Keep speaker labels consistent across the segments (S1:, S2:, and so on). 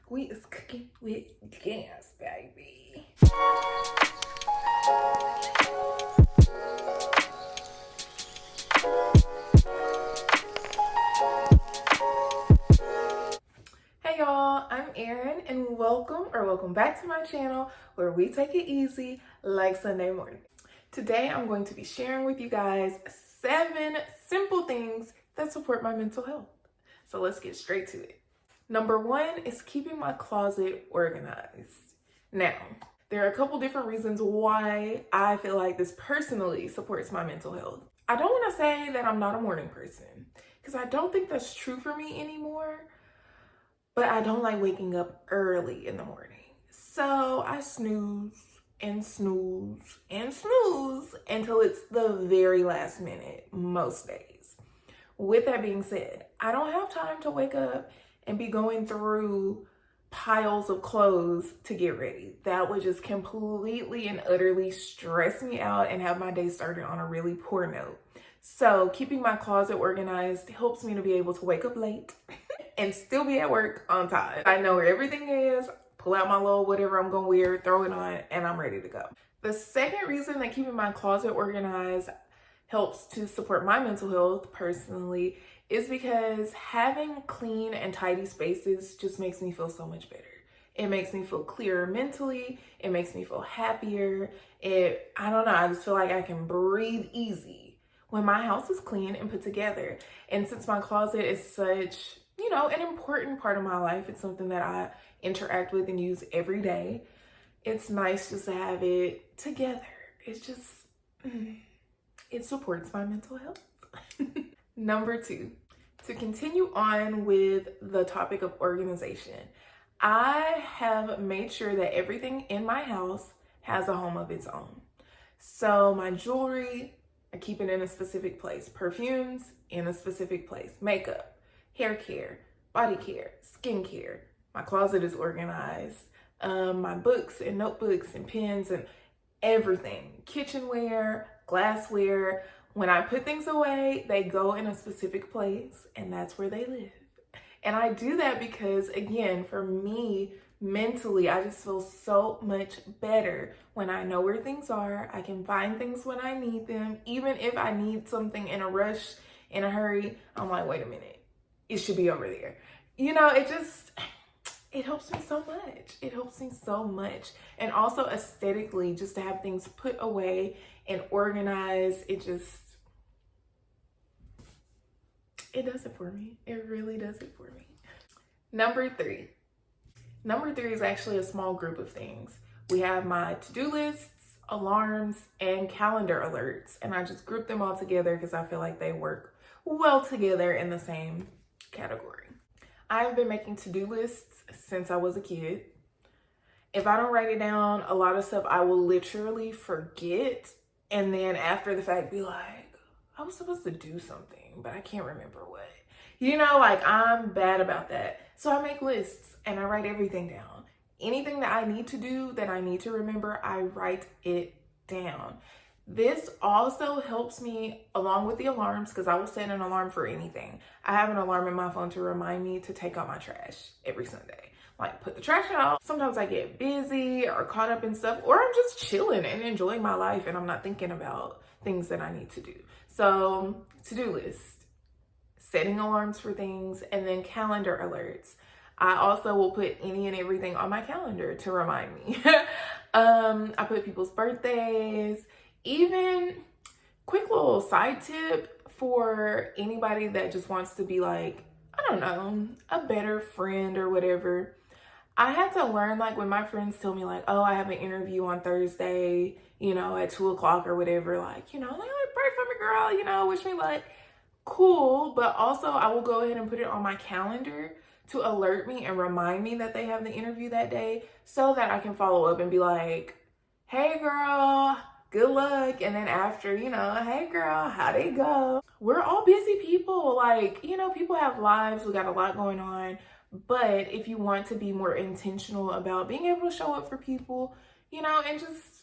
S1: We is cooking with gas, baby. Hey y'all, I'm Erin and welcome back to my channel where we take it easy like Sunday morning. Today I'm going to be sharing with you guys 7 simple things that support my mental health. So let's get straight to it. Number 1 is keeping my closet organized. Now, there are a couple different reasons why I feel like this personally supports my mental health. I don't want to say that I'm not a morning person because I don't think that's true for me anymore, but I don't like waking up early in the morning. So I snooze and snooze and snooze until it's the very last minute most days. With that being said, I don't have time to wake up and be going through piles of clothes to get ready. That would just completely and utterly stress me out and have my day started on a really poor note. So keeping my closet organized helps me to be able to wake up late and still be at work on time. I know where everything is, pull out my little whatever I'm gonna wear, throw it on, and I'm ready to go. The second reason that keeping my closet organized helps to support my mental health personally is because having clean and tidy spaces just makes me feel so much better. It makes me feel clearer mentally. It makes me feel happier. I don't know, I just feel like I can breathe easy when my house is clean and put together. And since my closet is such, an important part of my life, it's something that I interact with and use every day. It's nice just to have it together. It's just, it supports my mental health. Number 2, to continue on with the topic of organization, I have made sure that everything in my house has a home of its own. So my jewelry, I keep it in a specific place. Perfumes, in a specific place. Makeup, hair care, body care, skincare. My closet is organized. My books and notebooks and pens and everything. Kitchenware, glassware. When I put things away, they go in a specific place and that's where they live. And I do that because, again, for me, mentally, I just feel so much better when I know where things are. I can find things when I need them. Even if I need something in a rush, in a hurry, I'm like, wait a minute, it should be over there. It helps me so much. It helps me so much. And also aesthetically, just to have things put away and organized, it does it for me. It really does it for me. Number 3. Number 3 is actually a small group of things. We have my to-do lists, alarms, and calendar alerts. And I just group them all together because I feel like they work well together in the same category. I've been making to-do lists since I was a kid. If I don't write it down, a lot of stuff I will literally forget. And then after the fact, be like, I was supposed to do something, but I can't remember what. I'm bad about that. So I make lists and I write everything down. Anything that I need to do, that I need to remember, I write it down. This also helps me along with the alarms because I will set an alarm for anything. I have an alarm in my phone to remind me to take out my trash every Sunday. Like put the trash out. Sometimes I get busy or caught up in stuff, or I'm just chilling and enjoying my life and I'm not thinking about things that I need to do. So to-do list, setting alarms for things, and then calendar alerts. I also will put any and everything on my calendar to remind me. I put people's birthdays, even quick little side tip for anybody that just wants to be like, I don't know, a better friend or whatever. I had to learn, like when my friends tell me like, oh, I have an interview on Thursday, at 2:00 or whatever, like, pray for me, girl, wish me luck. Cool, but also I will go ahead and put it on my calendar to alert me and remind me that they have the interview that day so that I can follow up and be like, hey girl, good luck. And then after, hey girl, how'd it go? We're all busy people. Like, people have lives. We got a lot going on. But if you want to be more intentional about being able to show up for people, and just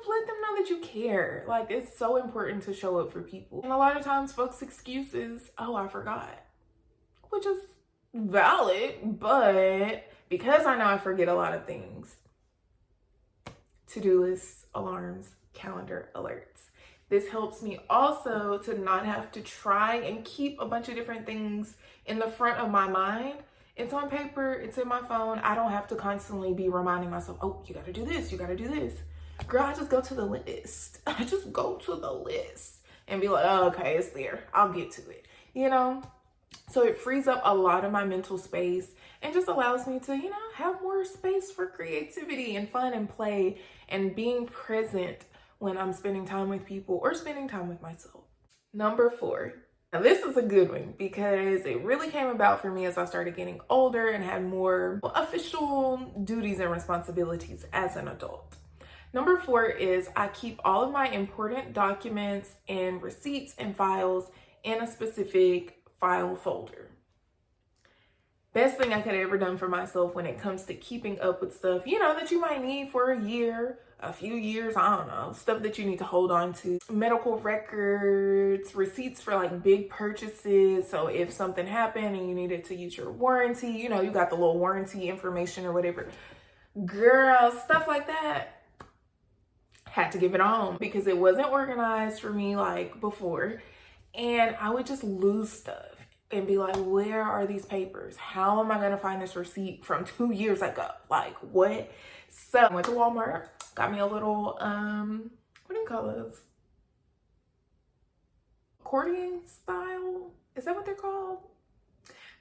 S1: let them know that you care. Like, it's so important to show up for people. And a lot of times folks' excuses, oh, I forgot, which is valid, but because I know I forget a lot of things, to-do lists, alarms, calendar alerts. This helps me also to not have to try and keep a bunch of different things in the front of my mind. It's on paper, it's in my phone. I don't have to constantly be reminding myself, oh, you gotta do this, you gotta do this. Girl, I just go to the list. I just go to the list and be like, oh, okay, it's there. I'll get to it, you know? So it frees up a lot of my mental space and just allows me to, you know, have more space for creativity and fun and play and being present when I'm spending time with people or spending time with myself. Number 4. Now this is a good one because it really came about for me as I started getting older and had more official duties and responsibilities as an adult. Number 4 is I keep all of my important documents and receipts and files in a specific file folder. Best thing I could have ever done for myself when it comes to keeping up with stuff, you know, that you might need for a year, a few years, I don't know, stuff that you need to hold on to. Medical records, receipts for like big purchases. So if something happened and you needed to use your warranty, you know, you got the little warranty information or whatever. Girl, stuff like that. Had to give it home because it wasn't organized for me like before. And I would just lose stuff and be like, where are these papers? How am I gonna find this receipt from 2 years ago? Like, what? So I went to Walmart, got me a little, what do you call those? Accordion style? Is that what they're called?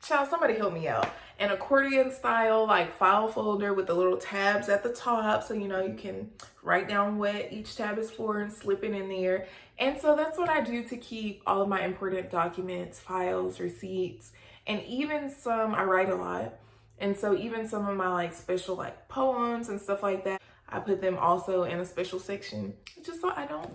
S1: Child, somebody help me out. An accordion style like file folder with the little tabs at the top, so you know you can write down what each tab is for and slip it in there. And so that's what I do to keep all of my important documents, files, receipts, and even some, I write a lot. And so even some of my like special like poems and stuff like that, I put them also in a special section just so I don't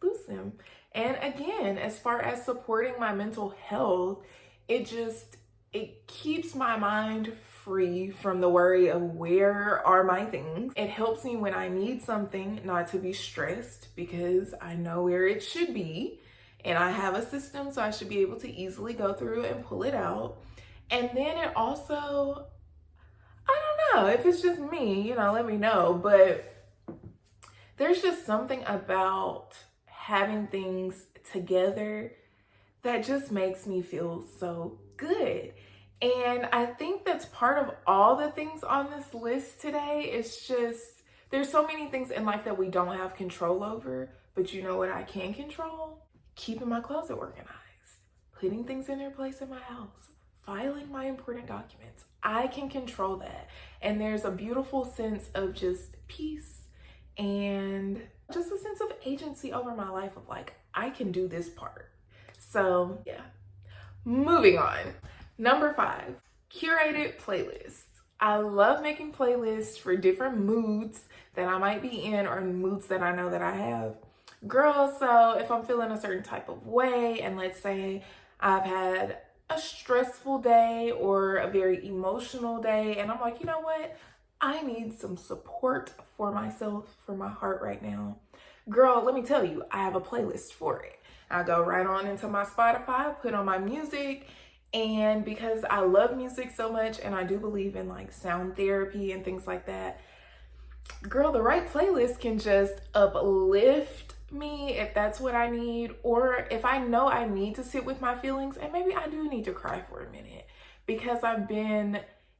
S1: lose them. And again, as far as supporting my mental health, it keeps my mind free from the worry of where are my things. It helps me when I need something not to be stressed because I know where it should be and I have a system, so I should be able to easily go through and pull it out. And then it also, I don't know if it's just me, you know, let me know, but there's just something about having things together that just makes me feel so good. And I think that's part of all the things on this list today. It's just, there's so many things in life that we don't have control over, but you know what I can control? Keeping my closet organized, putting things in their place in my house, filing my important documents. I can control that. And there's a beautiful sense of just peace and just a sense of agency over my life of like, I can do this part. So yeah, moving on. Number 5, curated playlists. I love making playlists for different moods that I might be in or moods that I know that I have. Girl, so if I'm feeling a certain type of way, and let's say I've had a stressful day or a very emotional day, and I'm like, you know what? I need some support for myself, for my heart right now. Girl, let me tell you, I have a playlist for it. I go right on into my Spotify, put on my music, and because I love music so much and I do believe in like sound therapy and things like that, girl, the right playlist can just uplift me if that's what I need, or if I know I need to sit with my feelings and maybe I do need to cry for a minute because I've been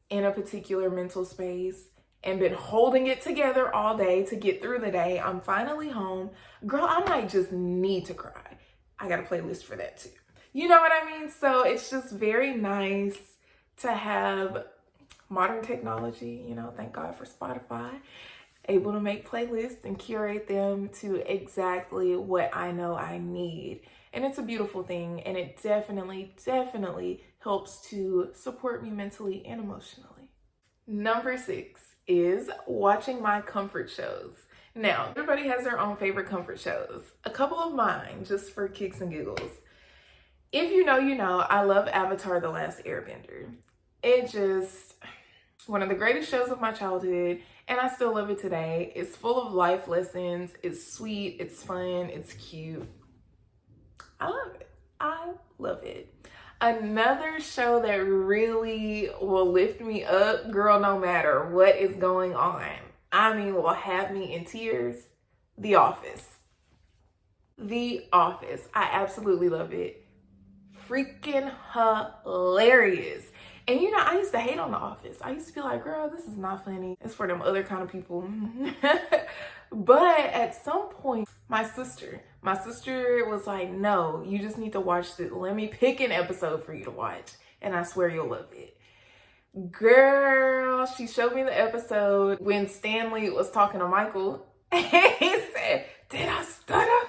S1: in a particular mental space and been holding it together all day to get through the day. I'm finally home. Girl, I might just need to cry. I got a playlist for that too. You know what I mean? So it's just very nice to have modern technology, you know, thank God for Spotify, able to make playlists and curate them to exactly what I know I need. And it's a beautiful thing, and it definitely helps to support me mentally and emotionally. Number 6 is watching my comfort shows. Now, everybody has their own favorite comfort shows. A couple of mine, just for kicks and giggles. If you know, you know, I love Avatar: The Last Airbender. It just, one of the greatest shows of my childhood, and I still love it today. It's full of life lessons. It's sweet, it's fun, it's cute. I love it. I love it. Another show that really will lift me up, girl, no matter what is going on. I mean, will have me in tears. The Office. The Office. I absolutely love it. Freaking hilarious. And you know, I used to hate on The Office. I used to be like, girl, this is not funny. It's for them other kind of people. But at some point, my sister was like, no, you just need to watch it. Let me pick an episode for you to watch. And I swear you'll love it. Girl, she showed me the episode when Stanley was talking to Michael. And he said, did I stutter?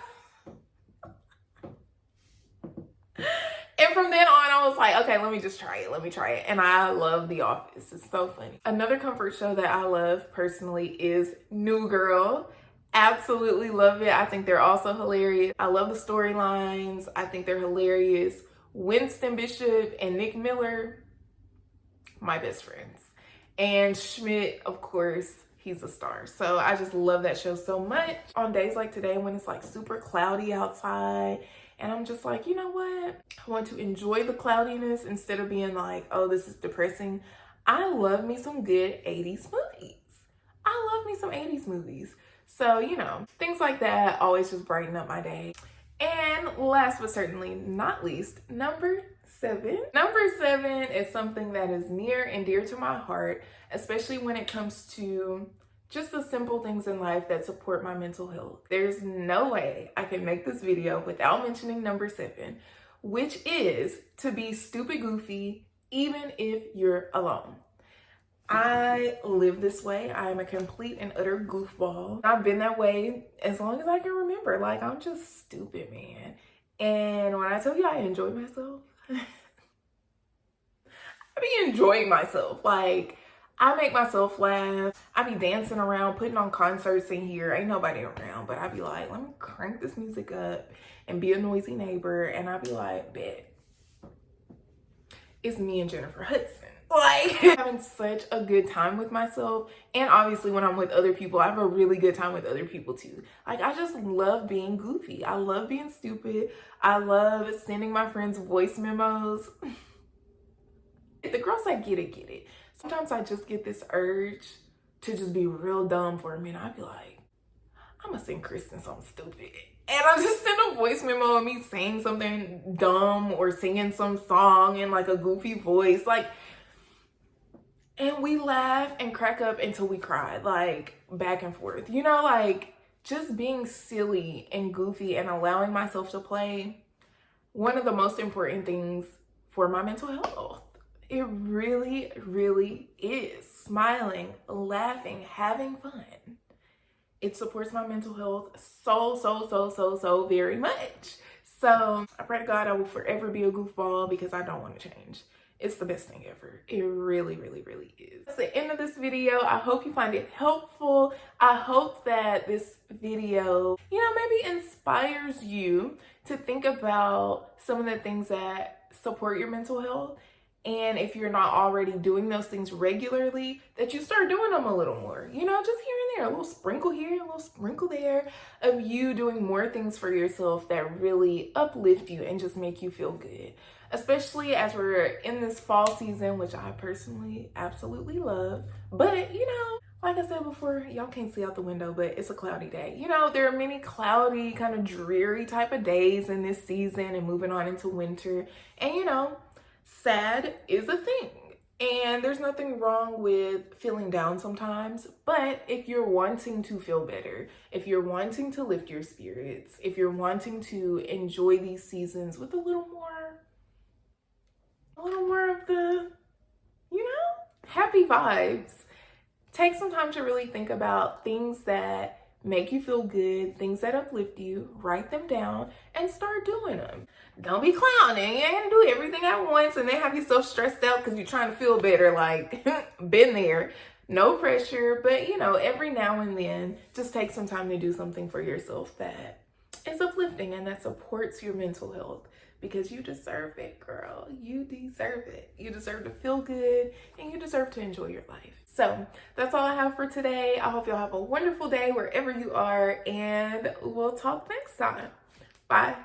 S1: And from then on, I was like, okay, let me just try it. Let me try it. And I love The Office. It's so funny. Another comfort show that I love personally is New Girl. Absolutely love it. I think they're also hilarious. I love the storylines. I think they're hilarious. Winston Bishop and Nick Miller, my best friends. And Schmidt, of course, he's a star. So I just love that show so much. On days like today when it's like super cloudy outside, and I'm just like, you know what? I want to enjoy the cloudiness instead of being like, oh, this is depressing. I love me some good 80s movies. I love me some 80s movies. So, you know, things like that always just brighten up my day. And last but certainly not least, number 7. Number 7 is something that is near and dear to my heart, especially when it comes to just the simple things in life that support my mental health. There's no way I can make this video without mentioning number 7, which is to be stupid goofy even if you're alone. I live this way. I am a complete and utter goofball. I've been that way as long as I can remember. Like, I'm just stupid, man. And when I tell you I enjoy myself, I be enjoying myself. Like, I make myself laugh. I be dancing around, putting on concerts in here. Ain't nobody around, but I be like, let me crank this music up and be a noisy neighbor. And I be like, bet. It's me and Jennifer Hudson. Like, having such a good time with myself. And obviously when I'm with other people, I have a really good time with other people too. Like, I just love being goofy. I love being stupid. I love sending my friends voice memos. The girls that get it. Sometimes I just get this urge to just be real dumb for a minute. I'd be like, I'm gonna send Kristen something stupid. And I just send a voice memo of me saying something dumb or singing some song in like a goofy voice. Like, and we laugh and crack up until we cry, like back and forth. You know, like just being silly and goofy and allowing myself to play, one of the most important things for my mental health. It really, really is. Smiling, laughing, having fun. It supports my mental health so very much. So I pray to God I will forever be a goofball because I don't want to change. It's the best thing ever. It really, really, really is. That's the end of this video. I hope you find it helpful. I hope that this video, you know, maybe inspires you to think about some of the things that support your mental health. And if you're not already doing those things regularly, that you start doing them a little more, you know, just here and there, a little sprinkle here, a little sprinkle there of you doing more things for yourself that really uplift you and just make you feel good. Especially as we're in this fall season, which I personally absolutely love. But, you know, like I said before, y'all can't see out the window, but it's a cloudy day. You know, there are many cloudy, kind of dreary type of days in this season and moving on into winter. And, you know, sad is a thing. And there's nothing wrong with feeling down sometimes. But if you're wanting to feel better, if you're wanting to lift your spirits, if you're wanting to enjoy these seasons with a little more of the, you know, happy vibes, take some time to really think about things that make you feel good, things that uplift you, write them down and start doing them. Don't be clowning and do everything at once and then have yourself stressed out because you're trying to feel better. Like, been there. No pressure, but you know, every now and then just take some time to do something for yourself that is uplifting and that supports your mental health, because you deserve it, girl. You deserve it. You deserve to feel good and you deserve to enjoy your life. So that's all I have for today. I hope y'all have a wonderful day wherever you are, and we'll talk next time. Bye.